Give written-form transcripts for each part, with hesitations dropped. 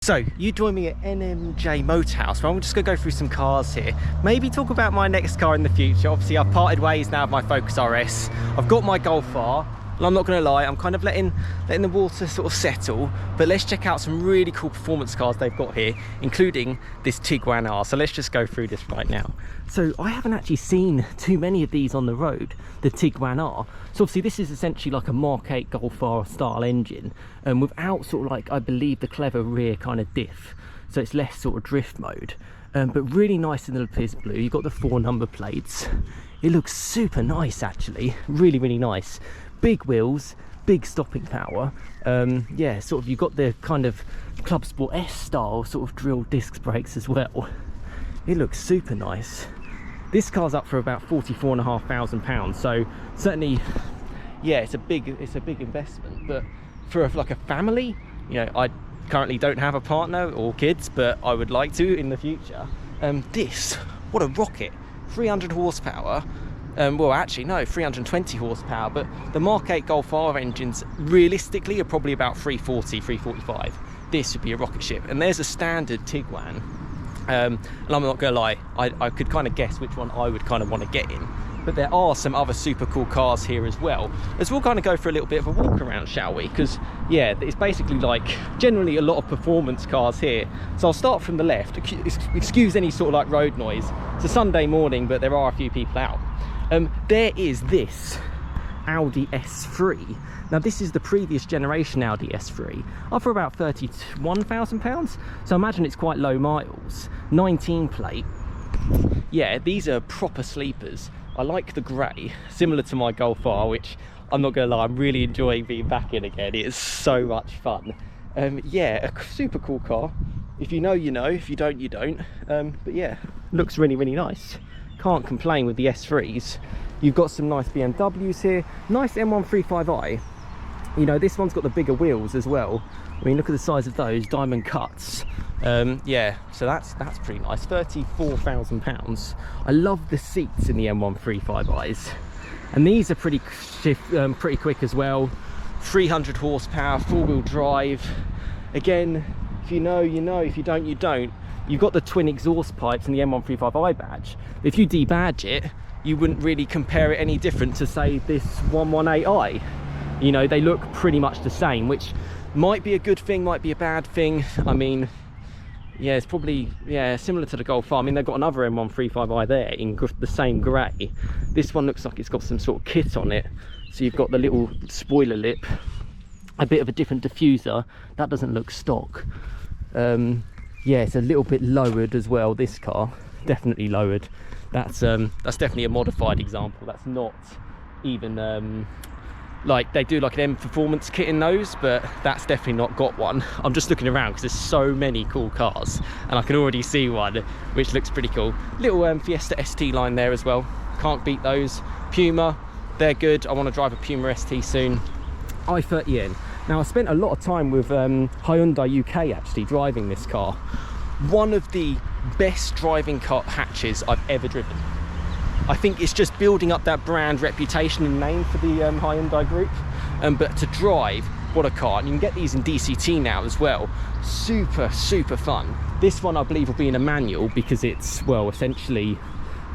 So, you join me at NMJ Motorhouse, where I'm just going to go through some cars here. Maybe talk about my next car in the future. Obviously, I've parted ways now with my Focus RS. I've got my Golf R, and I'm not going to lie, I'm kind of letting the water sort of settle. But let's check out some really cool performance cars they've got here, including this Tiguan R. So let's just go through this right now. So I haven't actually seen too many of these on the road, the Tiguan R. So obviously this is essentially like a Mark 8 Golf R style engine, without sort of like, I believe, the clever rear kind of diff. So it's less sort of drift mode, but really nice in the Lapis blue. You've got the 4 number plates. It looks super nice actually, really, really nice. Big wheels, big stopping power. Yeah, sort of you've got the kind of Club Sport S style sort of drill disc brakes as well. It looks super nice. This car's up for about £44,500, so certainly, yeah, it's a big investment. But for like a family, you know, I currently don't have a partner or kids, but I would like to in the future. This, what a rocket! 300 horsepower. Well, actually, no, 320 horsepower. But the Mark 8 Golf R engines, realistically, are probably about 340, 345. This would be a rocket ship. And there's a standard Tiguan. And I'm not gonna lie, I could kind of guess which one I would kind of want to get in, but there are some other super cool cars here as well. As we'll kind of go for a little bit of a walk around, shall we? Because yeah, it's basically like generally a lot of performance cars here. So I'll start from the left. Excuse any sort of like road noise. It's a Sunday morning, but there are a few people out. There is this Audi S3. Now this is the previous generation Audi S3, up for about £31,000. So imagine it's quite low miles. 19 plate. Yeah, these are proper sleepers. I like the grey, similar to my Golf R, which I'm not gonna lie, I'm really enjoying being back in again. It is so much fun. Yeah, a super cool car. If you know, you know. If you don't, you don't. But yeah, looks really, really nice. Can't complain with the S3s. You've got some nice BMWs here. Nice M135i. You know, this one's got the bigger wheels as well. I mean, look at the size of those diamond cuts. Yeah, so that's pretty nice. £34,000. I love the seats in the M135i's, and these are pretty quick as well. 300 horsepower, 4-wheel drive. Again, if you know, you know. If you don't, you don't. You've got the twin exhaust pipes and the M135i badge. If you debadge it, you wouldn't really compare it any different to, say, this 118i. You know, they look pretty much the same, which might be a good thing, might be a bad thing. I mean, yeah, it's probably, yeah, similar to the Golf R. I mean, they've got another M135i there in the same grey. This one looks like it's got some sort of kit on it. So you've got the little spoiler lip, a bit of a different diffuser. That doesn't look stock. Yeah, it's a little bit lowered as well, this car. Definitely lowered. That's definitely a modified example. That's not even like they do like an M performance kit in those, but that's definitely not got one. I'm just looking around because there's so many cool cars, and I can already see one which looks pretty cool. Little Fiesta ST line there as well. Can't beat those. Puma, they're good. I want to drive a Puma ST soon. i30N. Now I spent a lot of time with Hyundai UK actually driving this car. One of the best driving car hatches I've ever driven. I think it's just building up that brand reputation and name for the Hyundai group. But to drive, what a car. And you can get these in DCT now as well. Super, super fun. This one I believe will be in a manual because it's, well, essentially,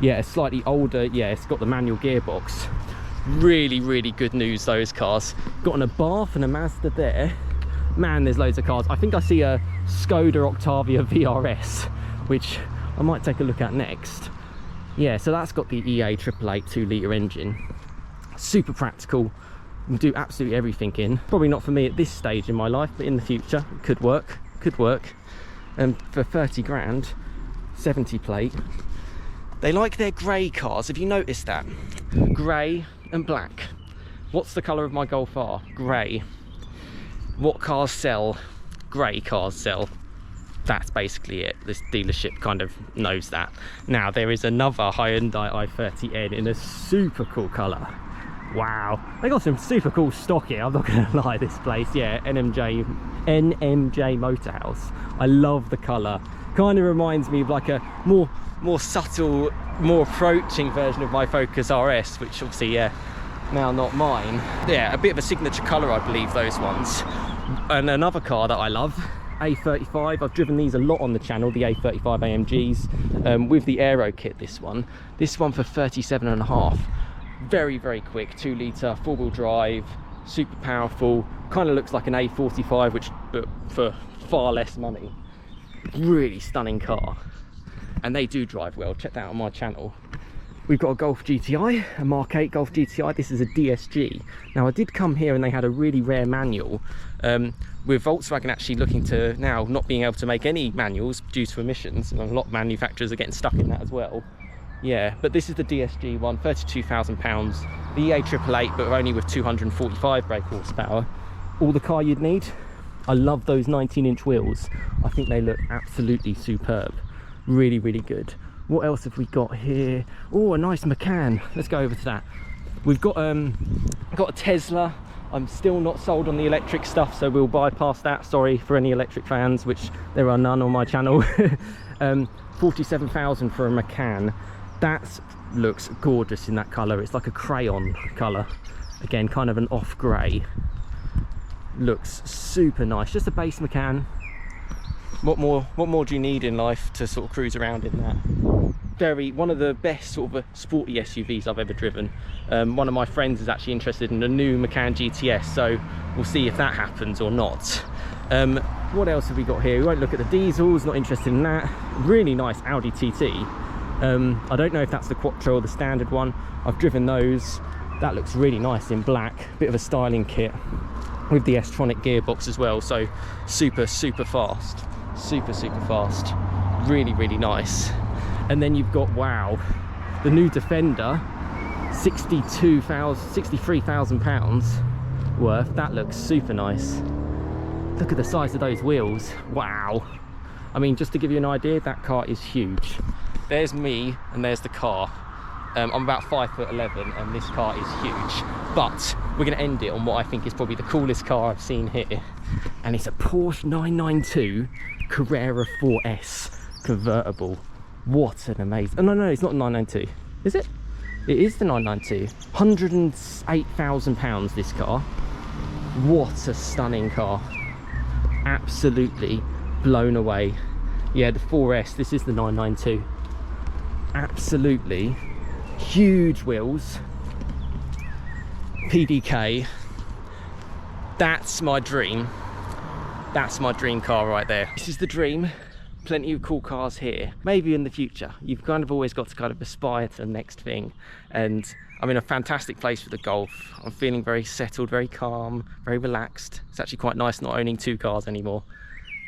yeah, a slightly older, yeah, it's got the manual gearbox. Really, really good news, those cars. Got an Abarth and a Mazda there. Man, there's loads of cars. I think I see a Skoda Octavia VRS, which I might take a look at next. Yeah, so that's got the EA 888 2-litre engine. Super practical. You can do absolutely everything in. Probably not for me at this stage in my life, but in the future, it could work. Could work. And for 30 grand, 70 plate. They like their grey cars. Have you noticed that? Grey and black. What's the colour of my Golf R? Grey. What cars sell? Grey cars sell. That's basically it. This dealership kind of knows that. Now there is another Hyundai i30N in a super cool colour. Wow, they got some super cool stock here. I'm not gonna lie, this place. Yeah, NMJ Motorhouse. I love the colour. Kind of reminds me of like a more subtle, more approaching version of my Focus RS, which obviously, yeah, now not mine. Yeah, a bit of a signature colour, I believe, those ones. And another car that I love, A35. I've driven these a lot on the channel, the A35 AMGs, with the aero kit. This one for 37.5. Very, very quick, 2 litre, 4-wheel drive, super powerful. Kind of looks like an A45, but for far less money. Really stunning car, and they do drive well. Check that out on my channel. We've got a Golf GTI, a Mark 8 Golf GTI. This is a DSG. Now I did come here and they had a really rare manual, with Volkswagen actually looking to now not being able to make any manuals due to emissions, and a lot of manufacturers are getting stuck in that as well. Yeah, but this is the DSG one, £32,000, the EA888, but only with 245 brake horsepower. All the car you'd need. I love those 19-inch wheels. I think they look absolutely superb. Really, really good. What else have we got here? Oh, a nice Macan. Let's go over to that. We've got a Tesla. I'm still not sold on the electric stuff, so we'll bypass that. Sorry for any electric fans, which there are none on my channel. 47,000 for a Macan. That looks gorgeous in that colour. It's like a crayon colour. Again, kind of an off grey. Looks super nice. Just a base Macan. What more do you need in life to sort of cruise around in that? One of the best sort of sporty SUVs I've ever driven. One of my friends is actually interested in a new Macan GTS, so we'll see if that happens or not. What else have we got here? We won't look at the diesels, not interested in that. Really nice Audi TT. I don't know if that's the Quattro or the standard one. I've driven those. That looks really nice in black. Bit of a styling kit with the S-tronic gearbox as well, so super fast. Super fast. Really, really nice. And then you've got, wow, the new Defender, £63,000 worth. That looks super nice. Look at the size of those wheels. Wow. I mean, just to give you an idea, that car is huge. There's me and there's the car. I'm about 5'11", and this car is huge. But we're going to end it on what I think is probably the coolest car I've seen here, and it's a Porsche 992 Carrera 4S convertible. What an amazing... Oh, no, it's not a 992. Is it? It is the 992. £108,000, this car. What a stunning car. Absolutely blown away. Yeah, the 4S, this is the 992. Absolutely huge wheels. PDK. That's my dream. That's my dream car right there. This is the dream. Plenty of cool cars here. Maybe in the future. You've kind of always got to kind of aspire to the next thing. And I'm in a fantastic place for the Golf. I'm feeling very settled, very calm, very relaxed. It's actually quite nice not owning 2 cars anymore.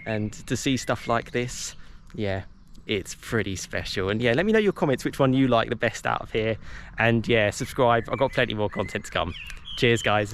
And to see stuff like this, yeah, it's pretty special. And yeah, let me know your comments which one you like the best out of here. And yeah, subscribe. I've got plenty more content to come. Cheers, guys.